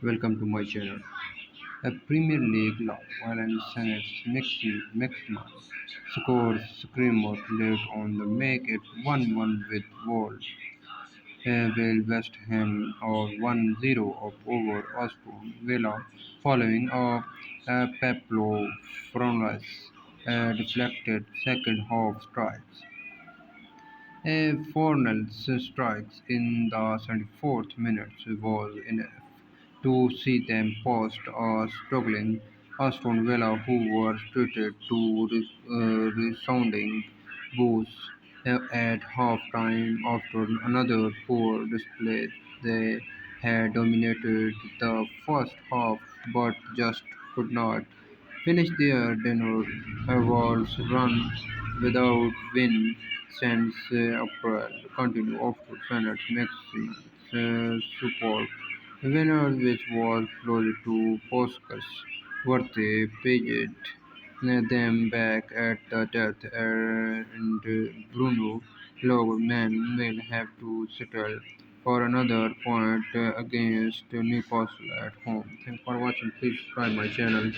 Welcome to my channel. A Premier League love, Allan Saint-Maximin scores screamer late on the make it 1-1 with Wolves, while West Ham or 1-0 up over Aston Villa following a Pablo Fornals deflected second half strikes. Fornals strikes in the 74th minute was enough to see them past a struggling Aston Villa who were treated to resounding boos at half-time after another poor display. They had dominated the first half but just could not finish their dinner awards run without win since April. Continue after Planet Maximus support winner which was close to Poscas Worthy paid them back at the death and Bruno Logman will have to settle for another point against Newcastle at home. Thanks for watching. Please subscribe my channel.